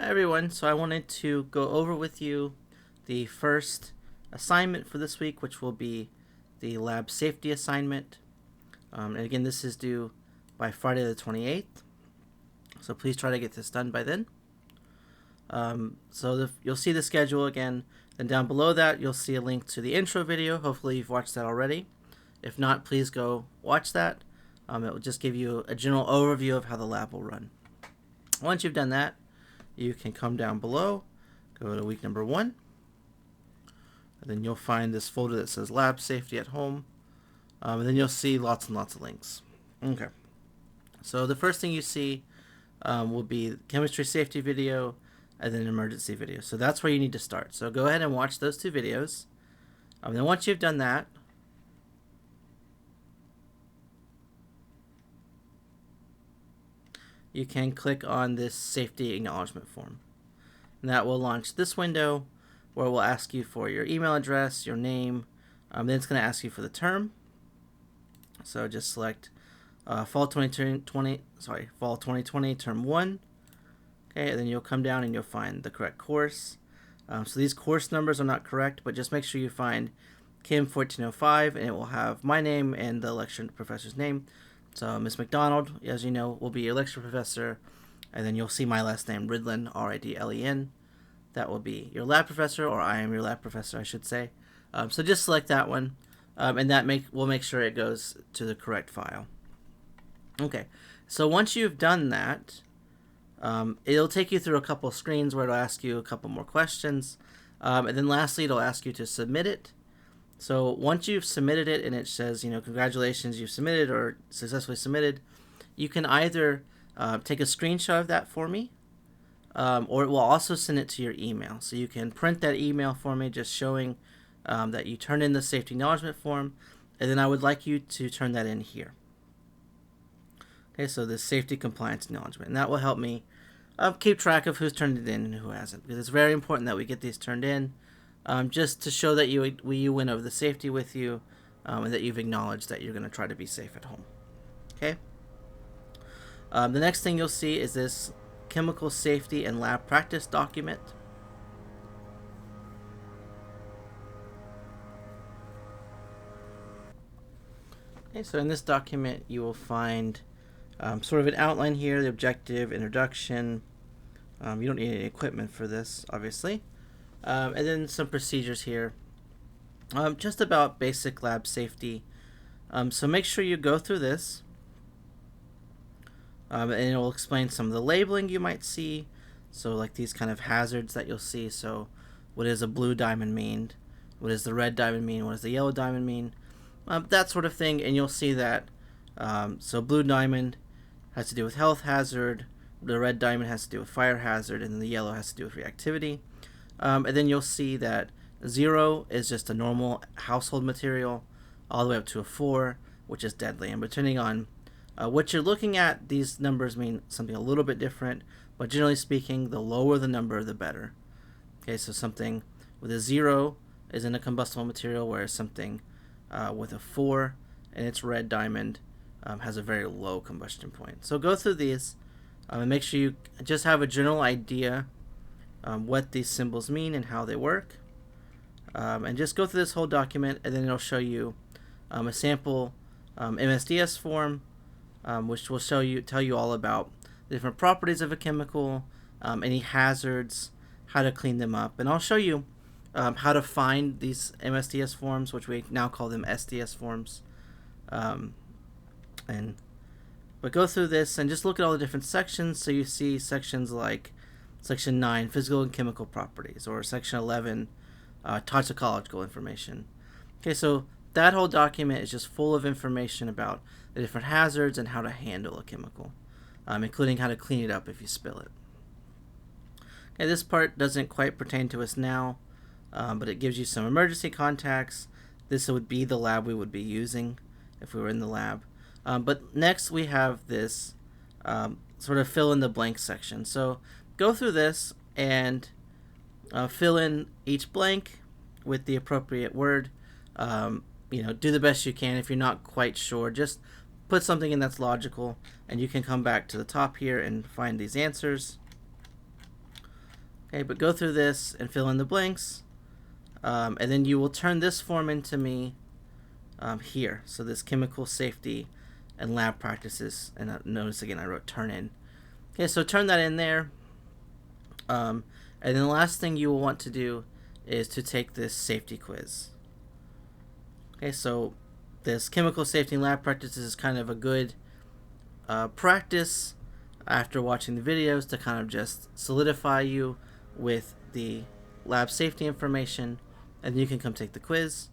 Hi everyone, so I wanted to go over with you the first assignment for this week, which will be the lab safety assignment. And again, this is due by Friday the 28th, so please try to get this done by then. You'll see the schedule again, then down below that you'll see a link to the intro video. Hopefully you've watched that already. If not, please go watch that. It will just give you a general overview of how the lab will run. Once you've done that, you can come down below, go to week number 1, and then you'll find this folder that says Lab Safety at Home, and then you'll see lots and lots of links. Okay, so the first thing you see will be chemistry safety video and then emergency video. So that's where you need to start. So go ahead and watch those two videos. Then once you've done that, you can click on this safety acknowledgement form. And that will launch this window where it will ask you for your email address, your name, then it's going to ask you for the term. So just select fall 2020 term 1. Okay, and then you'll come down and you'll find the correct course. So these course numbers are not correct, but just make sure you find Kim 1405 and it will have my name and the lecture professor's name. So Ms. McDonald, as you know, will be your lecture professor, and then you'll see my last name, Ridlen, R-I-D-L-E-N. That will be your lab professor, or I am your lab professor, I should say. So just select that one, and that will make sure it goes to the correct file. Okay, so once you've done that, it'll take you through a couple screens where it'll ask you a couple more questions, and then lastly, it'll ask you to submit it. So once you've submitted it and it says, congratulations, you've submitted or successfully submitted, you can either take a screenshot of that for me, or it will also send it to your email. So you can print that email for me just showing that you turned in the safety acknowledgement form, and then I would like you to turn that in here. Okay, so the safety compliance acknowledgement, and that will help me keep track of who's turned it in and who hasn't, because it's very important that we get these turned in. Just to show that you went over the safety with you, and that you've acknowledged that you're going to try to be safe at home. Okay. The next thing you'll see is this chemical safety and lab practice document. Okay, so in this document you will find sort of an outline here, the objective, introduction. You don't need any equipment for this, obviously. And then some procedures here, just about basic lab safety. So make sure you go through this, and it will explain some of the labeling you might see. So like these kind of hazards that you'll see. So what does a blue diamond mean? What does the red diamond mean? What does the yellow diamond mean? That sort of thing. And you'll see that so blue diamond has to do with health hazard, the red diamond has to do with fire hazard, and the yellow has to do with reactivity. And then you'll see that 0 is just a normal household material, all the way up to a 4, which is deadly. And depending on what you're looking at, these numbers mean something a little bit different, but generally speaking, the lower the number, the better. Okay, so something with a 0 is in a combustible material, whereas something with a 4 and its red diamond has a very low combustion point. So go through these and make sure you just have a general idea what these symbols mean and how they work, and just go through this whole document, and then it'll show you a sample MSDS form, which will tell you all about the different properties of a chemical, any hazards, how to clean them up, and I'll show you how to find these MSDS forms, which we now call them SDS forms, but go through this and just look at all the different sections. So you see sections like Section 9, Physical and Chemical Properties, or Section 11, Toxicological Information. Okay, so that whole document is just full of information about the different hazards and how to handle a chemical, including how to clean it up if you spill it. Okay, this part doesn't quite pertain to us now, but it gives you some emergency contacts. This would be the lab we would be using if we were in the lab. But next we have this sort of fill in the blank section. So go through this and fill in each blank with the appropriate word. Do the best you can. If you're not quite sure, just put something in that's logical, and you can come back to the top here and find these answers. Okay, but go through this and fill in the blanks, and then you will turn this form into me here. So this chemical safety and lab practices, and notice again I wrote turn in. Okay, so turn that in there, and then the last thing you will want to do is to take this safety quiz. Okay, so this chemical safety and lab practices is kind of a good practice after watching the videos to kind of just solidify you with the lab safety information, and you can come take the quiz,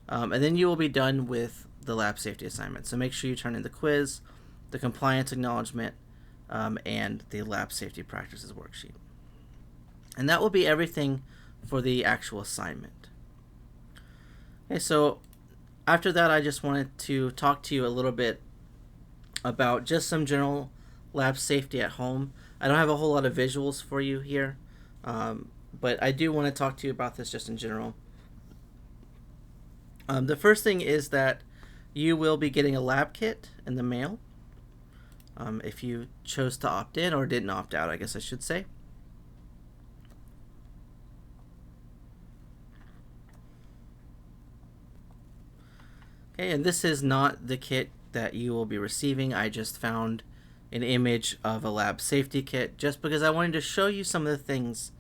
and then you will be done with the lab safety assignment. So make sure you turn in the quiz, the compliance acknowledgement, and the lab safety practices worksheet. And that will be everything for the actual assignment. Okay, so after that, I just wanted to talk to you a little bit about just some general lab safety at home. I don't have a whole lot of visuals for you here, but I do want to talk to you about this just in general. The first thing is that you will be getting a lab kit in the mail if you chose to opt in, or didn't opt out, I guess I should say. Okay, and this is not the kit that you will be receiving. I just found an image of a lab safety kit just because I wanted to show you some of the things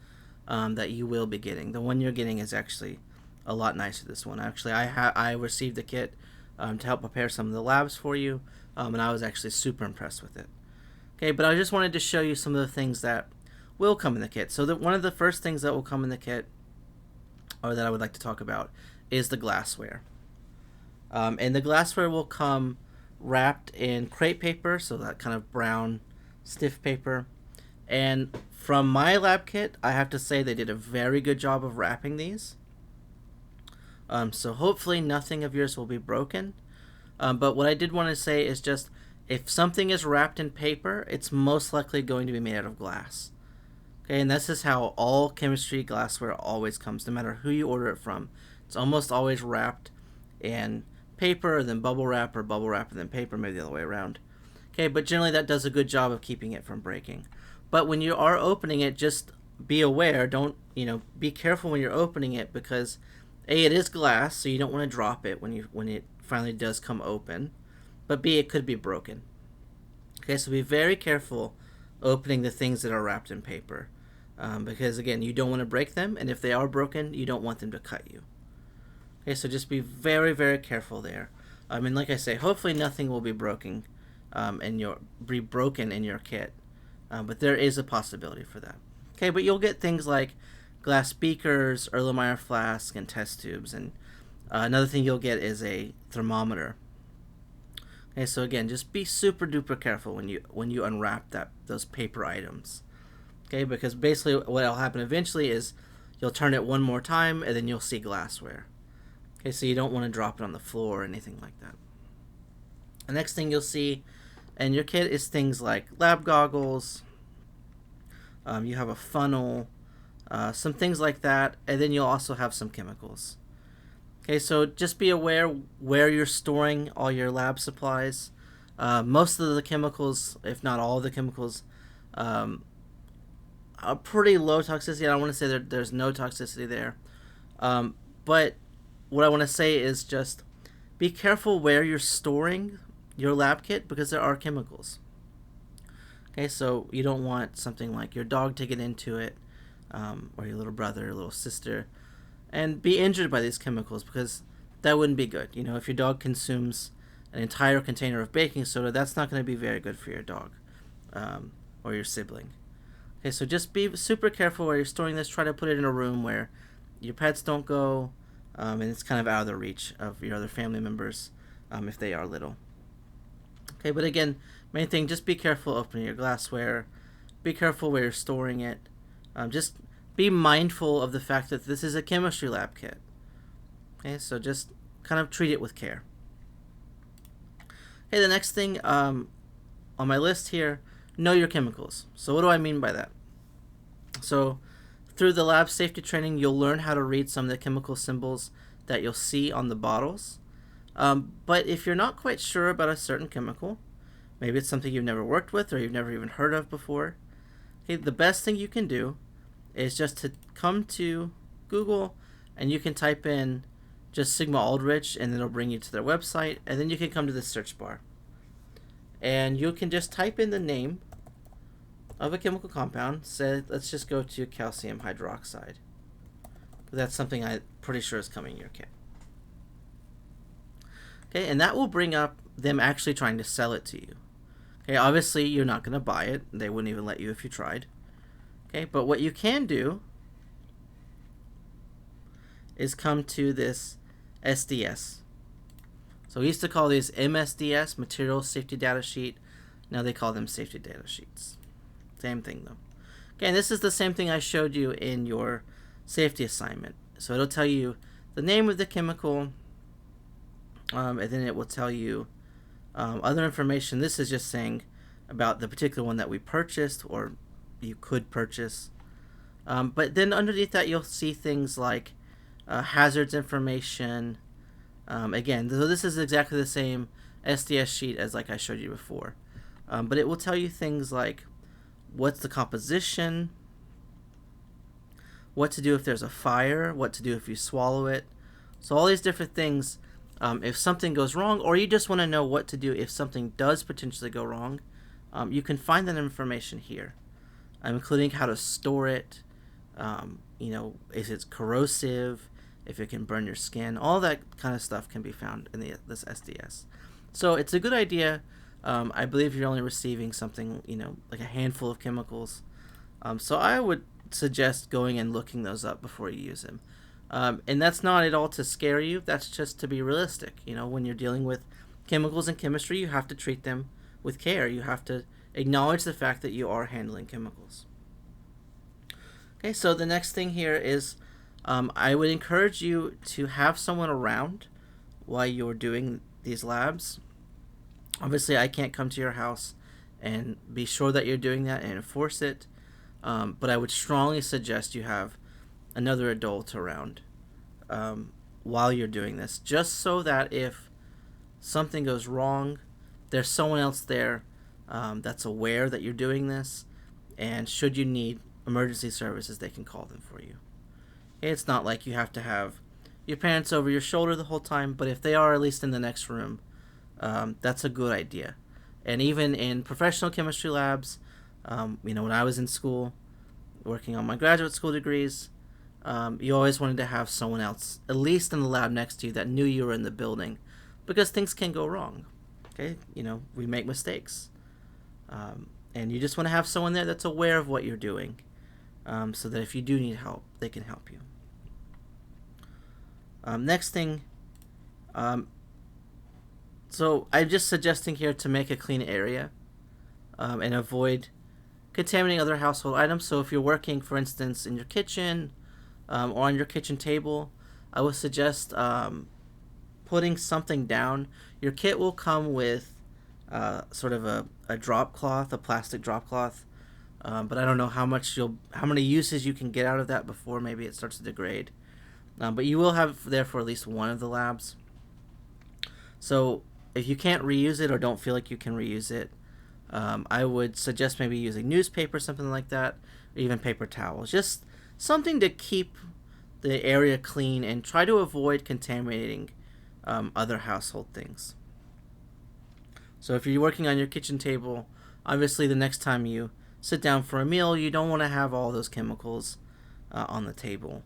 that you will be getting. The one you're getting is actually a lot nicer, this one. Actually, I received the kit to help prepare some of the labs for you, and I was actually super impressed with it. Okay, but I just wanted to show you some of the things that will come in the kit. So one of the first things that will come in the kit, or that I would like to talk about, is the glassware. And the glassware will come wrapped in crepe paper, so that kind of brown, stiff paper. And from my lab kit, I have to say they did a very good job of wrapping these. So hopefully nothing of yours will be broken. But what I did want to say is just, if something is wrapped in paper, it's most likely going to be made out of glass. Okay, and this is how all chemistry glassware always comes, no matter who you order it from. It's almost always wrapped in paper, then bubble wrap, or bubble wrap and then paper, maybe the other way around. Okay, but generally that does a good job of keeping it from breaking. But when you are opening it, just be aware, be careful when you're opening it, because A, it is glass, so you don't want to drop it when it finally does come open, but B, it could be broken. Okay, so be very careful opening the things that are wrapped in paper, because again, you don't want to break them, and if they are broken, you don't want them to cut you. Okay, so just be very, very careful there. And like I say, hopefully nothing will be broken in your kit, but there is a possibility for that. Okay, but you'll get things like glass beakers, Erlenmeyer flask, and test tubes, and another thing you'll get is a thermometer. Okay, so again, just be super duper careful when you unwrap those paper items. Okay, because basically what will happen eventually is you'll turn it one more time and then you'll see glassware. Okay, so you don't want to drop it on the floor or anything like that. The next thing you'll see in your kit is things like lab goggles. You have a funnel, some things like that, and then you'll also have some chemicals. Okay, so just be aware where you're storing all your lab supplies. Most of the chemicals, if not all of the chemicals, are pretty low toxicity. I don't want to say that there's no toxicity there. But what I want to say is just be careful where you're storing your lab kit, because there are chemicals. Okay, so you don't want something like your dog to get into it, or your little brother or little sister, and be injured by these chemicals, because that wouldn't be good. If your dog consumes an entire container of baking soda, that's not going to be very good for your dog or your sibling. Okay, so just be super careful where you're storing this. Try to put it in a room where your pets don't go, and it's kind of out of the reach of your other family members if they are little. Okay, but again, main thing, just be careful opening your glassware. Be careful where you're storing it. Just be mindful of the fact that this is a chemistry lab kit. Okay, so just kind of treat it with care. Okay, the next thing on my list here, know your chemicals. So what do I mean by that? So through the lab safety training, you'll learn how to read some of the chemical symbols that you'll see on the bottles. But if you're not quite sure about a certain chemical, maybe it's something you've never worked with or you've never even heard of before, okay, the best thing you can do is just to come to Google and you can type in just Sigma Aldrich and it'll bring you to their website, and then you can come to the search bar and you can just type in the name of a chemical compound. Say, let's just go to calcium hydroxide. That's something I'm pretty sure is coming in your kit. Okay, and that will bring up them actually trying to sell it to you. Okay, obviously you're not going to buy it. They wouldn't even let you if you tried. Okay, but what you can do is come to this SDS. So we used to call these MSDS, Material Safety Data Sheet. Now they call them Safety Data Sheets. Same thing though. Okay, and this is the same thing I showed you in your safety assignment. So it'll tell you the name of the chemical, and then it will tell you other information. This is just saying about the particular one that we purchased or you could purchase. But then underneath that you'll see things like hazards information. Again, so this is exactly the same SDS sheet as like I showed you before. But it will tell you things like what's the composition, what to do if there's a fire, what to do if you swallow it. So all these different things, if something goes wrong, or you just want to know what to do if something does potentially go wrong, you can find that information here, including how to store it, if it's corrosive, if it can burn your skin. All that kind of stuff can be found in this SDS. So it's a good idea. I believe you're only receiving something, like a handful of chemicals. So I would suggest going and looking those up before you use them. And that's not at all to scare you. That's just to be realistic. When you're dealing with chemicals and chemistry, you have to treat them with care. You have to acknowledge the fact that you are handling chemicals. Okay, so the next thing here is I would encourage you to have someone around while you're doing these labs. Obviously, I can't come to your house and be sure that you're doing that and enforce it, but I would strongly suggest you have another adult around while you're doing this, just so that if something goes wrong, there's someone else there that's aware that you're doing this, and should you need emergency services, they can call them for you. It's not like you have to have your parents over your shoulder the whole time, but if they are at least in the next room, that's a good idea. And even in professional chemistry labs, when I was in school working on my graduate school degrees, you always wanted to have someone else, at least in the lab next to you, that knew you were in the building, because things can go wrong. Okay, we make mistakes, and you just want to have someone there that's aware of what you're doing, so that if you do need help, they can help you. Next thing, so I'm just suggesting here to make a clean area and avoid contaminating other household items. So if you're working, for instance, in your kitchen or on your kitchen table, I would suggest putting something down. Your kit will come with sort of a drop cloth, a plastic drop cloth, but I don't know how many uses you can get out of that before maybe it starts to degrade. But you will have there for at least one of the labs. So if you can't reuse it or don't feel like you can reuse it, I would suggest maybe using newspaper, something like that, or even paper towels. Just something to keep the area clean and try to avoid contaminating other household things. So if you're working on your kitchen table, obviously the next time you sit down for a meal, you don't want to have all those chemicals on the table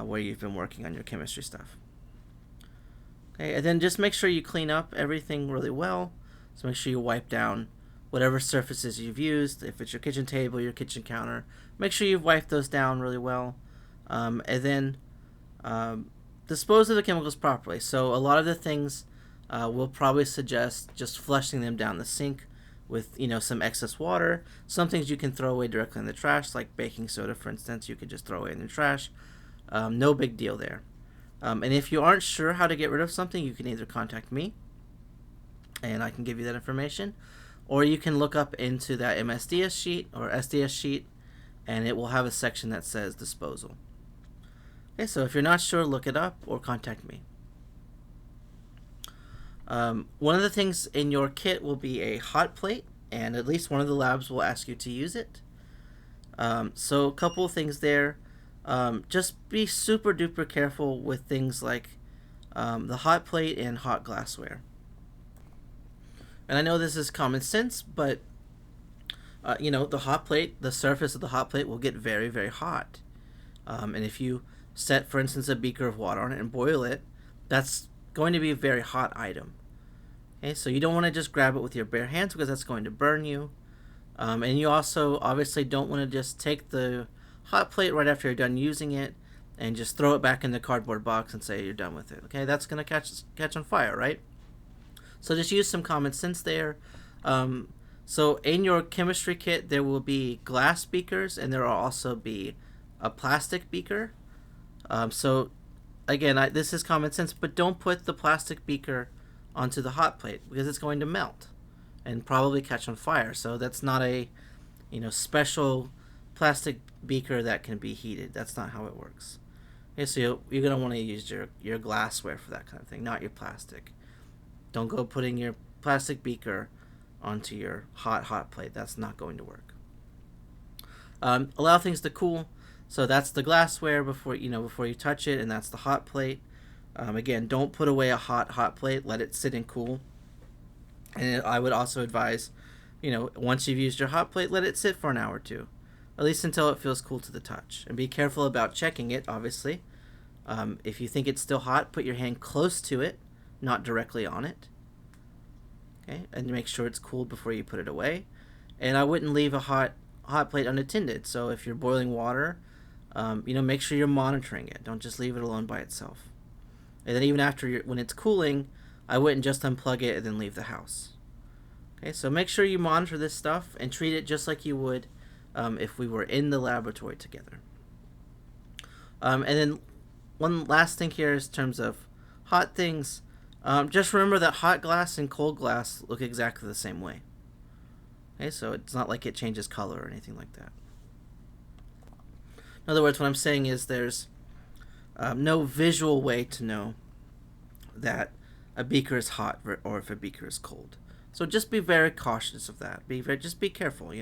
where you've been working on your chemistry stuff. Okay, and then just make sure you clean up everything really well. So make sure you wipe down whatever surfaces you've used. If it's your kitchen table, your kitchen counter, make sure you've wiped those down really well. And then dispose of the chemicals properly. So a lot of the things we'll probably suggest just flushing them down the sink with some excess water. Some things you can throw away directly in the trash, like baking soda, for instance, you could just throw away in the trash. No big deal there. And if you aren't sure how to get rid of something, you can either contact me and I can give you that information, or you can look up into that MSDS sheet or SDS sheet and it will have a section that says disposal. Okay, so if you're not sure, look it up or contact me. One of the things in your kit will be a hot plate, and at least one of the labs will ask you to use it. So a couple of things there. Just be super duper careful with things like the hot plate and hot glassware. And I know this is common sense, but the hot plate, the surface of the hot plate will get very, very hot. And if you set, for instance, a beaker of water on it and boil it, that's going to be a very hot item. Okay, so you don't want to just grab it with your bare hands because that's going to burn you. And you also obviously don't want to just take the hot plate right after you're done using it and just throw it back in the cardboard box and say you're done with it. Okay, that's going to catch on fire, right? So just use some common sense there. So in your chemistry kit, there will be glass beakers and there will also be a plastic beaker. So again, this is common sense, but don't put the plastic beaker onto the hot plate because it's going to melt and probably catch on fire. So that's not a special plastic beaker that can be heated. That's not how it works. Okay, so you're going to want to use your glassware for that kind of thing, not your plastic. Don't go putting your plastic beaker onto your hot plate. That's not going to work. Allow things to cool. So that's the glassware before you touch it, and that's the hot plate. Again, don't put away a hot plate. Let it sit and cool. And I would also advise, once you've used your hot plate, let it sit for an hour or two, at least until it feels cool to the touch. And be careful about checking it, obviously. If you think it's still hot, put your hand close to it, not directly on it. Okay, and make sure it's cooled before you put it away. And I wouldn't leave a hot plate unattended. So if you're boiling water, make sure you're monitoring it. Don't just leave it alone by itself. And then even after when it's cooling, I wouldn't just unplug it and then leave the house. Okay, so make sure you monitor this stuff and treat it just like you would if we were in the laboratory together. And then one last thing here is in terms of hot things. Just remember that hot glass and cold glass look exactly the same way. Okay, so it's not like it changes color or anything like that. In other words, what I'm saying is there's no visual way to know that a beaker is hot or if a beaker is cold. So just be very cautious of that. Just be careful,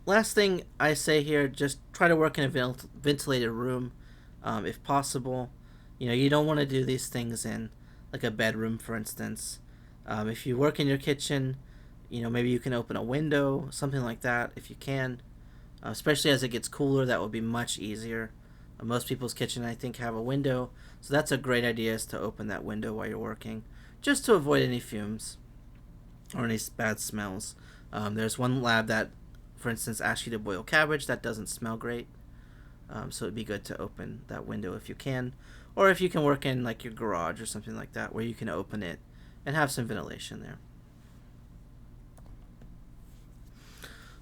Last thing I say here, just try to work in a ventilated room if possible. You don't want to do these things in like a bedroom, for instance. If you work in your kitchen, maybe you can open a window, something like that if you can. Especially as it gets cooler, that would be much easier. Most people's kitchen, I think, have a window, so that's a great idea is to open that window while you're working, just to avoid any fumes or any bad smells. There's one lab that, for instance, asks you to boil cabbage. That doesn't smell great, so it'd be good to open that window if you can, or if you can work in like your garage or something like that where you can open it and have some ventilation there.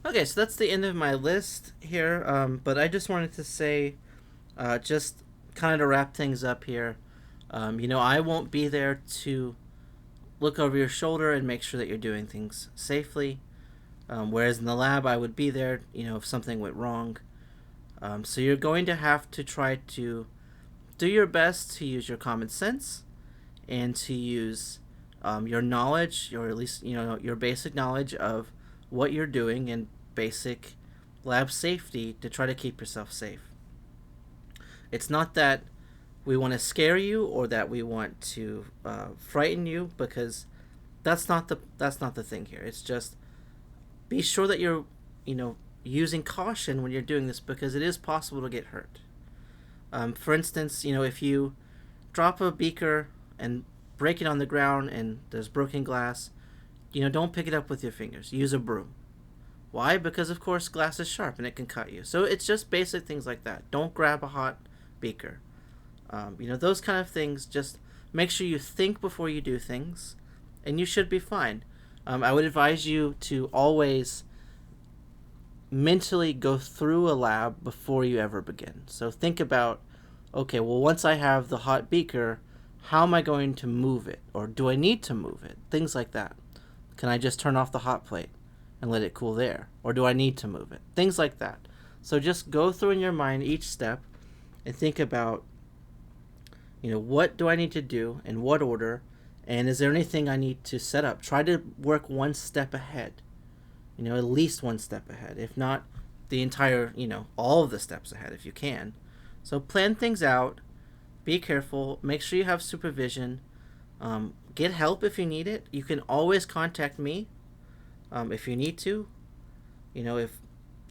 Okay, so that's the end of my list here, but I just wanted to say, just kind of to wrap things up here, I won't be there to look over your shoulder and make sure that you're doing things safely, whereas in the lab I would be there, if something went wrong. So you're going to have to try to do your best to use your common sense and to use your knowledge, or at least, your basic knowledge of what you're doing and basic lab safety to try to keep yourself safe. It's not that we want to scare you or that we want to frighten you, because that's not the thing here. It's just be sure that you're using caution when you're doing this, because it is possible to get hurt. For instance, if you drop a beaker and break it on the ground and there's broken glass, don't pick it up with your fingers. Use a broom. Why? Because, of course, glass is sharp and it can cut you. So it's just basic things like that. Don't grab a hot beaker. Those kind of things. Just make sure you think before you do things, and you should be fine. I would advise you to always mentally go through a lab before you ever begin. So think about, okay, well, once I have the hot beaker, how am I going to move it? Or do I need to move it? Things like that. Can I just turn off the hot plate and let it cool there? Or do I need to move it? Things like that. So just go through in your mind each step and think about, what do I need to do, in what order, and is there anything I need to set up? Try to work one step ahead. at least one step ahead, if not the entire, all of the steps ahead if you can. So plan things out, be careful, make sure you have supervision, get help if you need it. You can always contact me if you need to. If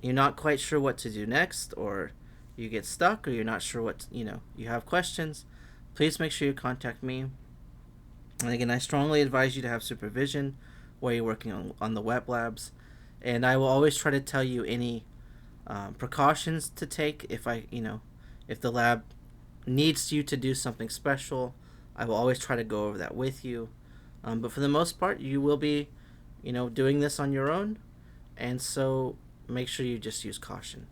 you're not quite sure what to do next, or you get stuck, or you're not sure what, you have questions, please make sure you contact me. And again, I strongly advise you to have supervision while you're working on the wet labs. And I will always try to tell you any precautions to take if if the lab needs you to do something special. I will always try to go over that with you. But for the most part, you will be, doing this on your own. And so make sure you just use caution.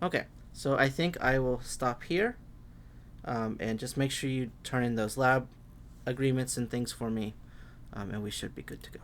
Okay, so I think I will stop here. And just make sure you turn in those lab agreements and things for me. And we should be good to go.